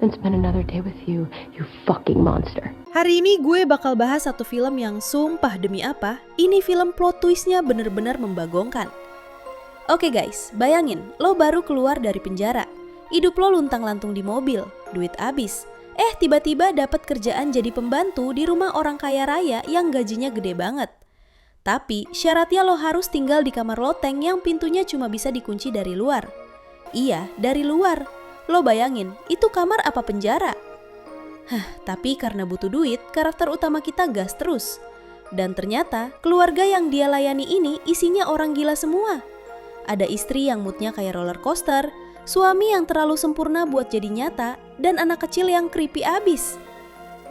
than spend another day with you, you fucking monster. Hari ini gue bakal bahas satu film yang sumpah demi apa, ini film plot twistnya bener-bener membagongkan. Oke guys, bayangin lo baru keluar dari penjara, hidup lo luntang-lantung di mobil, duit abis. Tiba-tiba dapat kerjaan jadi pembantu di rumah orang kaya raya yang gajinya gede banget. Tapi syaratnya lo harus tinggal di kamar loteng yang pintunya cuma bisa dikunci dari luar. Iya, dari luar. Lo bayangin, itu kamar apa penjara? Tapi karena butuh duit, karakter utama kita gas terus. Dan ternyata keluarga yang dia layani ini isinya orang gila semua. Ada istri yang moodnya kayak roller coaster, suami yang terlalu sempurna buat jadi nyata, dan anak kecil yang creepy abis.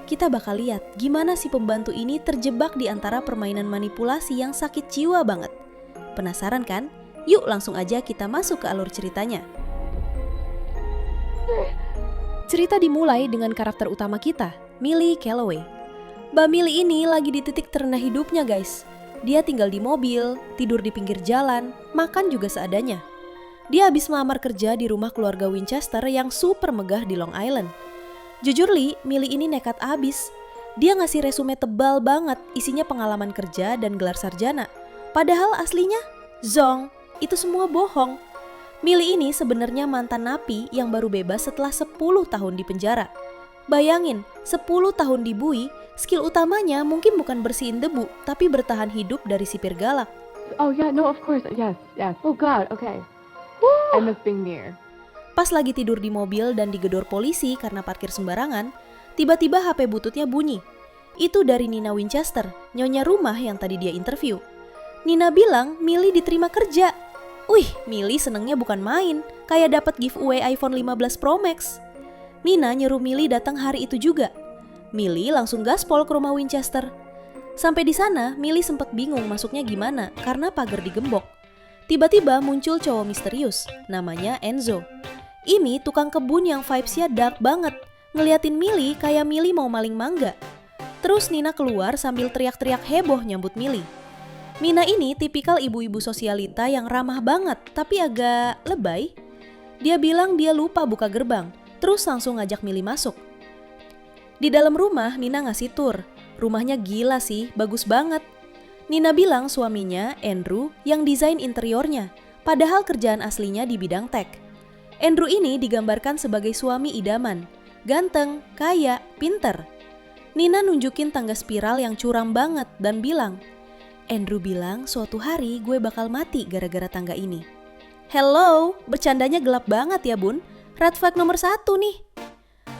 Kita bakal lihat gimana si pembantu ini terjebak di antara permainan manipulasi yang sakit jiwa banget. Penasaran kan? Yuk langsung aja kita masuk ke alur ceritanya. Cerita dimulai dengan karakter utama kita, Millie Calloway. Mbak Millie ini lagi di titik terendah hidupnya guys. Dia tinggal di mobil, tidur di pinggir jalan, makan juga seadanya. Dia habis melamar kerja di rumah keluarga Winchester yang super megah di Long Island. Jujur Li, Millie ini nekat abis. Dia ngasih resume tebal banget, isinya pengalaman kerja dan gelar sarjana. Padahal aslinya, zong, itu semua bohong. Millie ini sebenarnya mantan napi yang baru bebas setelah 10 tahun di penjara. Bayangin, 10 tahun dibui, skill utamanya mungkin bukan bersihin debu, tapi bertahan hidup dari sipir galak. Oh yeah, no, of course, yes. Oh God, okay. I miss being near. Pas lagi tidur di mobil dan digedor polisi karena parkir sembarangan, tiba-tiba HP bututnya bunyi. Itu dari Nina Winchester, nyonya rumah yang tadi dia interview. Nina bilang Millie diterima kerja. Wih, Millie senengnya bukan main, kayak dapat giveaway iPhone 15 Pro Max. Nina nyuruh Millie datang hari itu juga. Millie langsung gaspol ke rumah Winchester. Sampai di sana, Millie sempat bingung masuknya gimana karena pagar digembok. Tiba-tiba muncul cowok misterius, namanya Enzo. Ini tukang kebun yang vibes-nya dark banget, ngeliatin Millie kayak Millie mau maling mangga. Terus Nina keluar sambil teriak-teriak heboh nyambut Millie. Nina ini tipikal ibu-ibu sosialita yang ramah banget tapi agak lebay. Dia bilang dia lupa buka gerbang, terus langsung ngajak Millie masuk. Di dalam rumah Nina ngasih tour, rumahnya gila sih, bagus banget. Nina bilang suaminya, Andrew, yang desain interiornya, padahal kerjaan aslinya di bidang tech. Andrew ini digambarkan sebagai suami idaman, ganteng, kaya, pinter. Nina nunjukin tangga spiral yang curam banget dan bilang, Andrew bilang suatu hari gue bakal mati gara-gara tangga ini. Hello, bercandanya gelap banget ya bun, red flag nomor 1 nih.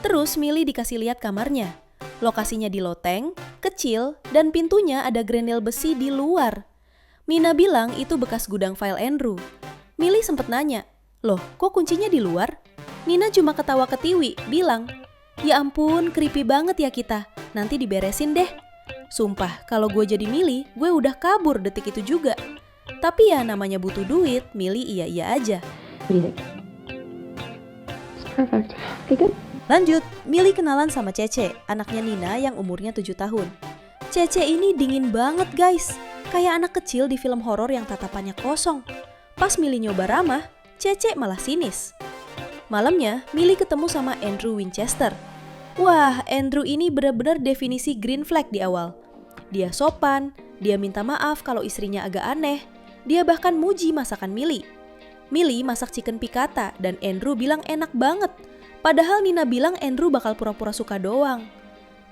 Terus Millie dikasih lihat kamarnya. Lokasinya di loteng, kecil, dan pintunya ada grendel besi di luar. Nina bilang itu bekas gudang file Andrew. Millie sempet nanya, loh kok kuncinya di luar? Nina cuma ketawa ketiwi, bilang, ya ampun creepy banget ya kita, nanti diberesin deh. Sumpah, kalau gue jadi Millie, gue udah kabur detik itu juga. Tapi ya namanya butuh duit, Millie iya-iya aja. What do you think? It's perfect. Okay, good. Lanjut, Millie kenalan sama Cece, anaknya Nina yang umurnya 7 tahun. Cece ini dingin banget guys, kayak anak kecil di film horor yang tatapannya kosong. Pas Millie nyoba ramah, Cece malah sinis. Malamnya, Millie ketemu sama Andrew Winchester. Wah, Andrew ini benar-benar definisi green flag di awal. Dia sopan, dia minta maaf kalau istrinya agak aneh. Dia bahkan muji masakan Millie. Millie masak chicken piccata dan Andrew bilang enak banget. Padahal Nina bilang Andrew bakal pura-pura suka doang.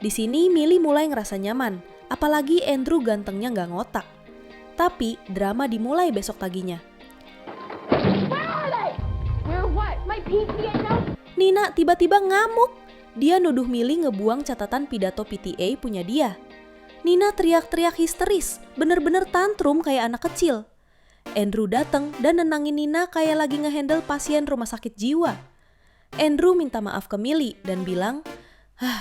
Di sini Millie mulai ngerasa nyaman, apalagi Andrew gantengnya nggak ngotak. Tapi drama dimulai besok paginya. Nina tiba-tiba ngamuk. Dia nuduh Millie ngebuang catatan pidato PTA punya dia. Nina teriak-teriak histeris, bener-bener tantrum kayak anak kecil. Andrew datang dan nenangin Nina kayak lagi ngehandle pasien rumah sakit jiwa. Andrew minta maaf ke Millie dan bilang,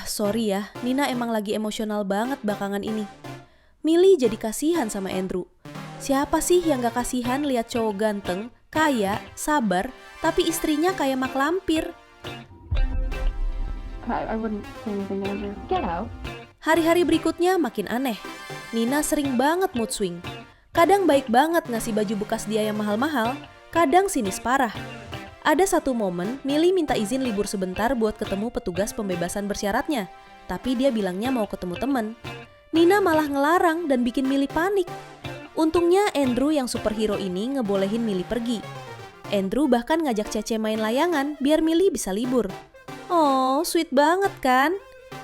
sorry ya, Nina emang lagi emosional banget belakangan ini. Millie jadi kasihan sama Andrew. Siapa sih yang gak kasihan lihat cowok ganteng, kaya, sabar, tapi istrinya kayak mak lampir? I wouldn't say anything, Andrew. Get out. Hari-hari berikutnya makin aneh. Nina sering banget mood swing. Kadang baik banget ngasih baju bekas dia yang mahal-mahal, kadang sinis parah. Ada satu momen, Millie minta izin libur sebentar buat ketemu petugas pembebasan bersyaratnya. Tapi dia bilangnya mau ketemu temen. Nina malah ngelarang dan bikin Millie panik. Untungnya Andrew yang superhero ini ngebolehin Millie pergi. Andrew bahkan ngajak Cece main layangan biar Millie bisa libur. Oh, sweet banget kan?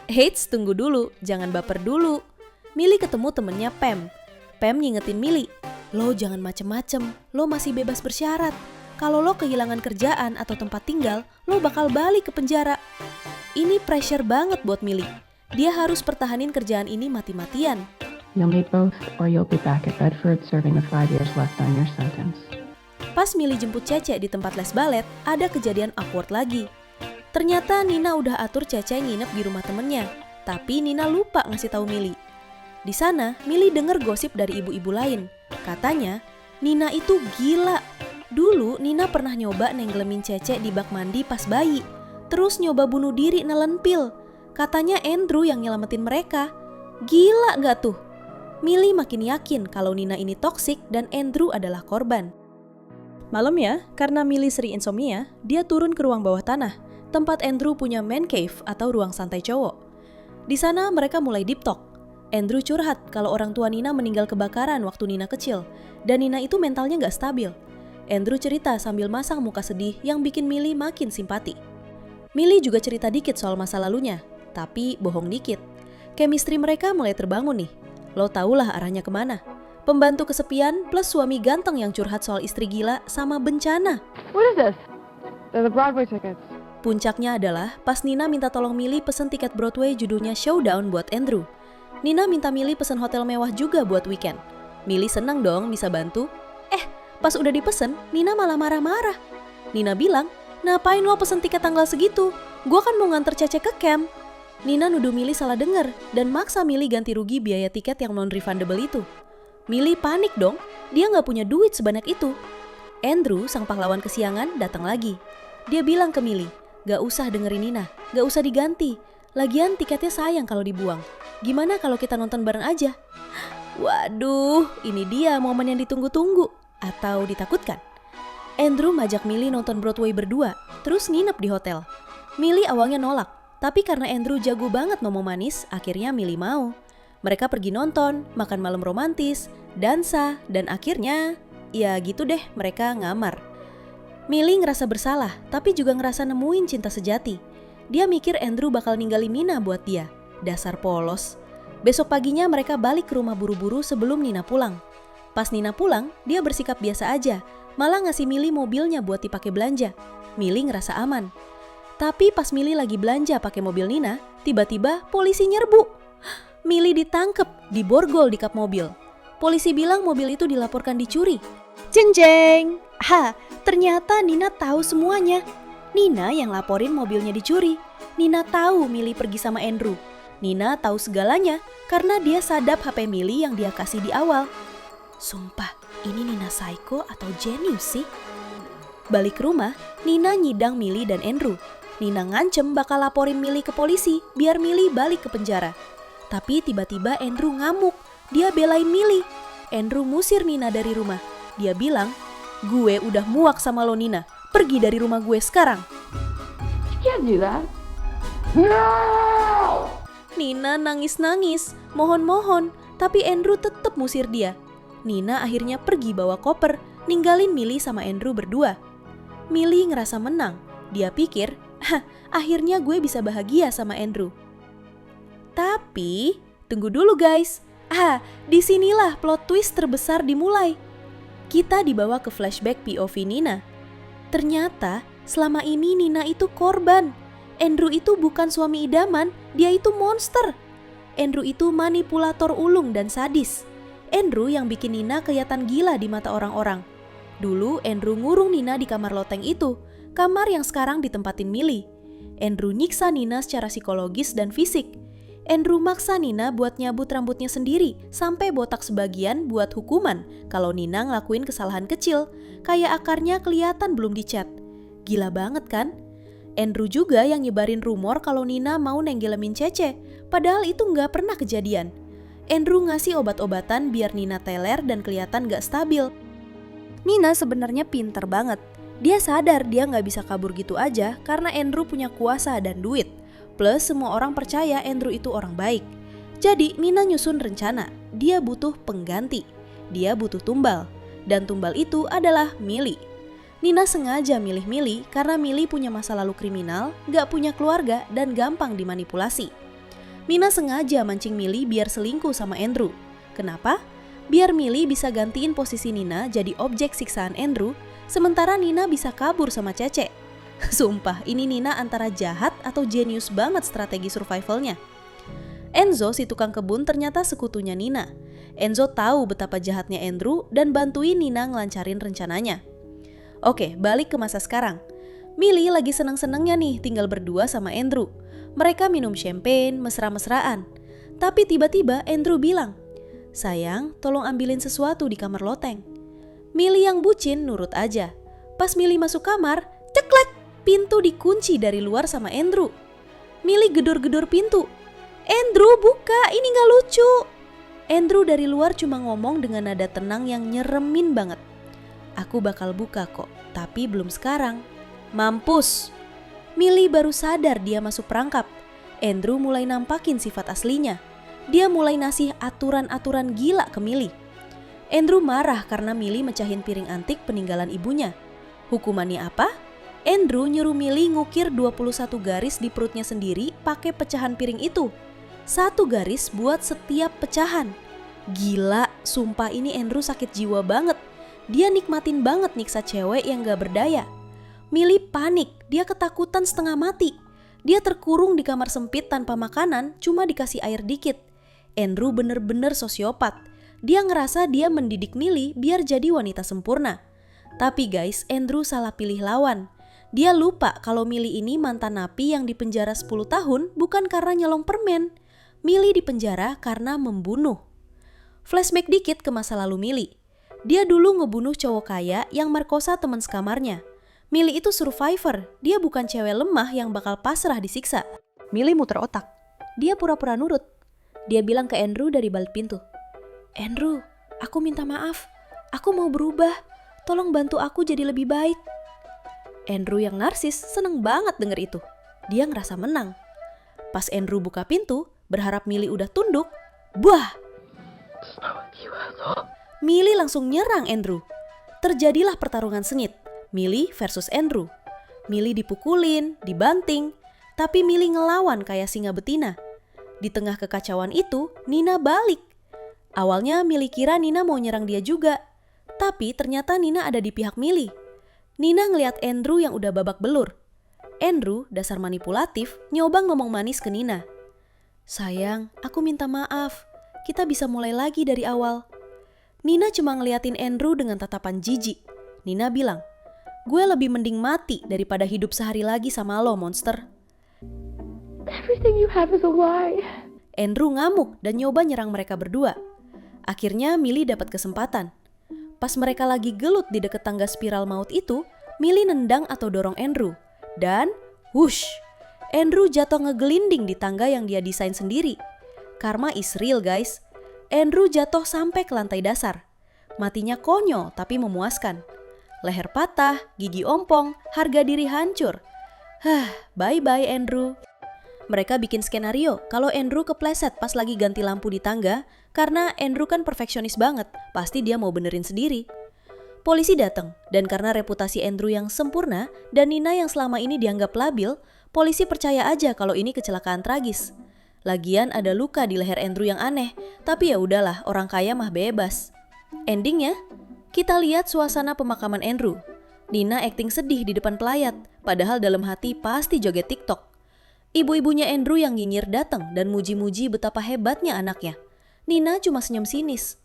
Eits, tunggu dulu, jangan baper dulu. Millie ketemu temennya Pam. Pam ngingetin Millie, lo jangan macem-macem, lo masih bebas bersyarat. Kalau lo kehilangan kerjaan atau tempat tinggal, lo bakal balik ke penjara. Ini pressure banget buat Millie. Dia harus pertahanin kerjaan ini mati-matian. You'll need both, or you'll be back at Bedford serving the 5 years left on your sentence. Pas Millie jemput Cece di tempat les balet, ada kejadian awkward lagi. Ternyata Nina udah atur Cece nginep di rumah temennya, tapi Nina lupa ngasih tahu Millie. Di sana, Millie denger gosip dari ibu-ibu lain. Katanya, Nina itu gila. Dulu Nina pernah nyoba nenggelemin Cece di bak mandi pas bayi, terus nyoba bunuh diri nelen pil. Katanya Andrew yang nyelamatin mereka. Gila gak tuh? Millie makin yakin kalau Nina ini toksik dan Andrew adalah korban. Malam ya, karena Millie sering insomnia, dia turun ke ruang bawah tanah, tempat Andrew punya man cave atau ruang santai cowok. Di sana mereka mulai deep talk. Andrew curhat kalau orang tua Nina meninggal kebakaran waktu Nina kecil, dan Nina itu mentalnya gak stabil. Andrew cerita sambil masang muka sedih yang bikin Millie makin simpati. Millie juga cerita dikit soal masa lalunya, tapi bohong dikit. Chemistry mereka mulai terbangun nih. Lo tahulah arahnya kemana. Pembantu kesepian plus suami ganteng yang curhat soal istri gila sama bencana. What is this? They're the Broadway tickets. Puncaknya adalah pas Nina minta tolong Millie pesen tiket Broadway judulnya Showdown buat Andrew. Nina minta Millie pesen hotel mewah juga buat weekend. Millie senang dong bisa bantu. Pas udah dipesen, Nina malah marah-marah. Nina bilang, ngapain lo pesen tiket tanggal segitu? Gua kan mau nganter Cece ke camp. Nina nuduh Millie salah denger dan maksa Millie ganti rugi biaya tiket yang non-refundable itu. Millie panik dong, dia gak punya duit sebanyak itu. Andrew, sang pahlawan kesiangan, datang lagi. Dia bilang ke Millie, gak usah dengerin Nina, gak usah diganti. Lagian tiketnya sayang kalau dibuang. Gimana kalau kita nonton bareng aja? Waduh, ini dia momen yang ditunggu-tunggu. Atau ditakutkan? Andrew ngajak Millie nonton Broadway berdua, terus nginep di hotel. Millie awalnya nolak, tapi karena Andrew jago banget ngomong manis, akhirnya Millie mau. Mereka pergi nonton, makan malam romantis, dansa, dan akhirnya, ya gitu deh mereka ngamar. Millie ngerasa bersalah, tapi juga ngerasa nemuin cinta sejati. Dia mikir Andrew bakal ninggalin Nina buat dia. Dasar polos. Besok paginya mereka balik ke rumah buru-buru sebelum Nina pulang. Pas Nina pulang, dia bersikap biasa aja, malah ngasih Millie mobilnya buat dipakai belanja. Millie ngerasa aman. Tapi pas Millie lagi belanja pakai mobil Nina, tiba-tiba polisi nyerbu. Millie ditangkep, diborgol di kap mobil. Polisi bilang mobil itu dilaporkan dicuri. Jeng jeng. Ternyata Nina tahu semuanya. Nina yang laporin mobilnya dicuri. Nina tahu Millie pergi sama Andrew. Nina tahu segalanya karena dia sadap HP Millie yang dia kasih di awal. Sumpah, ini Nina psycho atau jenius sih? Balik ke rumah, Nina nyidang Millie dan Andrew. Nina ngancem bakal laporin Millie ke polisi biar Millie balik ke penjara. Tapi tiba-tiba Andrew ngamuk. Dia belain Millie. Andrew musir Nina dari rumah. Dia bilang, gue udah muak sama lo Nina. Pergi dari rumah gue sekarang. You can't do that. No! Nina nangis-nangis, mohon-mohon. Tapi Andrew tetap musir dia. Nina akhirnya pergi bawa koper, ninggalin Millie sama Andrew berdua. Millie ngerasa menang. Dia pikir, akhirnya gue bisa bahagia sama Andrew. Tapi, tunggu dulu guys. Disinilah plot twist terbesar dimulai. Kita dibawa ke flashback POV Nina. Ternyata, selama ini Nina itu korban. Andrew itu bukan suami idaman, dia itu monster. Andrew itu manipulator ulung dan sadis. Andrew yang bikin Nina kelihatan gila di mata orang-orang. Dulu Andrew ngurung Nina di kamar loteng itu, kamar yang sekarang ditempatin Millie. Andrew nyiksa Nina secara psikologis dan fisik. Andrew maksa Nina buat nyabut rambutnya sendiri sampai botak sebagian buat hukuman kalau Nina ngelakuin kesalahan kecil, kayak akarnya kelihatan belum dicat. Gila banget kan? Andrew juga yang nyebarin rumor kalau Nina mau nenggelemin Cece, padahal itu nggak pernah kejadian. Andrew ngasih obat-obatan biar Nina teler dan kelihatan nggak stabil. Nina sebenarnya pinter banget. Dia sadar dia nggak bisa kabur gitu aja karena Andrew punya kuasa dan duit. Plus semua orang percaya Andrew itu orang baik. Jadi Nina nyusun rencana, dia butuh pengganti. Dia butuh tumbal. Dan tumbal itu adalah Millie. Nina sengaja milih Millie karena Millie punya masa lalu kriminal, nggak punya keluarga dan gampang dimanipulasi. Nina sengaja mancing Millie biar selingkuh sama Andrew. Kenapa? Biar Millie bisa gantiin posisi Nina jadi objek siksaan Andrew, sementara Nina bisa kabur sama Cece. Sumpah, ini Nina antara jahat atau jenius banget strategi survivalnya. Enzo, si tukang kebun, ternyata sekutunya Nina. Enzo tahu betapa jahatnya Andrew dan bantuin Nina ngelancarin rencananya. Oke, balik ke masa sekarang. Millie lagi seneng-senengnya nih tinggal berdua sama Andrew. Mereka minum champagne, mesra-mesraan. Tapi tiba-tiba Andrew bilang, "Sayang, tolong ambilin sesuatu di kamar loteng." Millie yang bucin nurut aja. Pas Millie masuk kamar, ceklek, pintu dikunci dari luar sama Andrew. Millie gedor-gedor pintu. "Andrew, buka, ini gak lucu." Andrew dari luar cuma ngomong dengan nada tenang yang nyeremin banget. "Aku bakal buka kok, tapi belum sekarang." Mampus. Millie baru sadar dia masuk perangkap. Andrew mulai nampakin sifat aslinya. Dia mulai ngasih aturan-aturan gila ke Millie. Andrew marah karena Millie mecahin piring antik peninggalan ibunya. Hukumannya apa? Andrew nyuruh Millie ngukir 21 garis di perutnya sendiri pakai pecahan piring itu. 1 garis buat setiap pecahan. Gila, sumpah ini Andrew sakit jiwa banget. Dia nikmatin banget nyiksa cewek yang gak berdaya. Millie panik, dia ketakutan setengah mati. Dia terkurung di kamar sempit tanpa makanan, cuma dikasih air dikit. Andrew bener-bener sosiopat. Dia ngerasa dia mendidik Millie biar jadi wanita sempurna. Tapi guys, Andrew salah pilih lawan. Dia lupa kalau Millie ini mantan napi yang dipenjara 10 tahun bukan karena nyolong permen. Millie dipenjara karena membunuh. Flashback dikit ke masa lalu Millie. Dia dulu ngebunuh cowok kaya yang merkosa teman sekamarnya. Millie itu survivor, dia bukan cewek lemah yang bakal pasrah disiksa. Millie muter otak. Dia pura-pura nurut. Dia bilang ke Andrew dari balik pintu, "Andrew, aku minta maaf. Aku mau berubah. Tolong bantu aku jadi lebih baik." Andrew yang narsis seneng banget denger itu. Dia ngerasa menang. Pas Andrew buka pintu, berharap Millie udah tunduk, buah! Millie langsung nyerang Andrew. Terjadilah pertarungan sengit, Millie versus Andrew. Millie dipukulin, dibanting, tapi Millie ngelawan kayak singa betina. Di tengah kekacauan itu, Nina balik. Awalnya Millie kira Nina mau nyerang dia juga, tapi ternyata Nina ada di pihak Millie. Nina ngeliat Andrew yang udah babak belur. Andrew, dasar manipulatif, nyoba ngomong manis ke Nina. "Sayang, aku minta maaf. Kita bisa mulai lagi dari awal." Nina cuma ngeliatin Andrew dengan tatapan jijik. Nina bilang, "Gue lebih mending mati daripada hidup sehari lagi sama lo, monster." Everything you have is a lie. Andrew ngamuk dan nyoba nyerang mereka berdua. Akhirnya Millie dapat kesempatan. Pas mereka lagi gelut di dekat tangga spiral maut itu, Millie nendang atau dorong Andrew. Dan, whoosh, Andrew jatuh ngegelinding di tangga yang dia desain sendiri. Karma is real guys. Andrew jatuh sampai ke lantai dasar. Matinya konyol tapi memuaskan. Leher patah, gigi ompong, harga diri hancur. Bye-bye Andrew. Mereka bikin skenario kalau Andrew kepleset pas lagi ganti lampu di tangga karena Andrew kan perfeksionis banget, pasti dia mau benerin sendiri. Polisi datang dan karena reputasi Andrew yang sempurna dan Nina yang selama ini dianggap labil, polisi percaya aja kalau ini kecelakaan tragis. Lagian ada luka di leher Andrew yang aneh, tapi ya udahlah, orang kaya mah bebas. Endingnya, kita lihat suasana pemakaman Andrew. Nina akting sedih di depan pelayat, padahal dalam hati pasti joget TikTok. Ibu-ibunya Andrew yang nyinyir datang dan muji-muji betapa hebatnya anaknya. Nina cuma senyum sinis.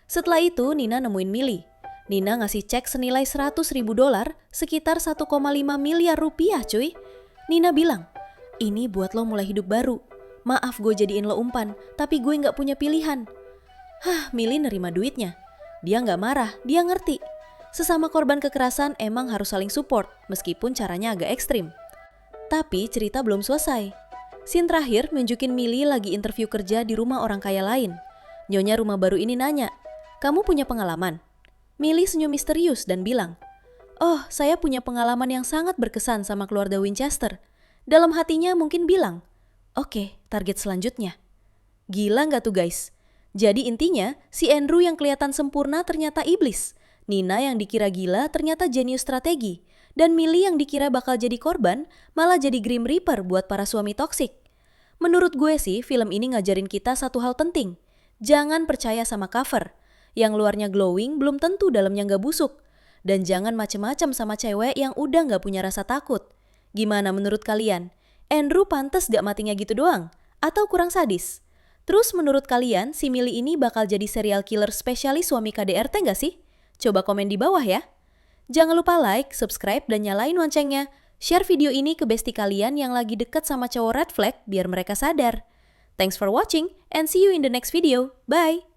Setelah itu Nina nemuin Millie. Nina ngasih cek senilai $100.000, sekitar 1,5 miliar rupiah cuy. Nina bilang, "Ini buat lo mulai hidup baru. Maaf gue jadiin lo umpan, tapi gue gak punya pilihan." Millie nerima duitnya. Dia gak marah, dia ngerti. Sesama korban kekerasan emang harus saling support, meskipun caranya agak ekstrim. Tapi cerita belum selesai. Scene terakhir nunjukin Millie lagi interview kerja di rumah orang kaya lain. Nyonya rumah baru ini nanya, "Kamu punya pengalaman?" Millie senyum misterius dan bilang, Oh, saya punya pengalaman yang sangat berkesan sama keluarga Winchester. Dalam hatinya mungkin bilang, oke, target selanjutnya. Gila nggak tuh guys? Jadi intinya, si Andrew yang kelihatan sempurna ternyata iblis. Nina yang dikira gila ternyata jenius strategi. Dan Millie yang dikira bakal jadi korban, malah jadi Grim Reaper buat para suami toksik. Menurut gue sih, film ini ngajarin kita satu hal penting. Jangan percaya sama cover. Yang luarnya glowing belum tentu dalamnya nggak busuk. Dan jangan macem-macem sama cewek yang udah nggak punya rasa takut. Gimana menurut kalian? Andrew pantas gak matinya gitu doang? Atau kurang sadis? Terus menurut kalian, si Millie ini bakal jadi serial killer spesialis suami KDRT nggak sih? Coba komen di bawah ya. Jangan lupa like, subscribe, dan nyalain loncengnya. Share video ini ke bestie kalian yang lagi deket sama cowok red flag biar mereka sadar. Thanks for watching and see you in the next video. Bye!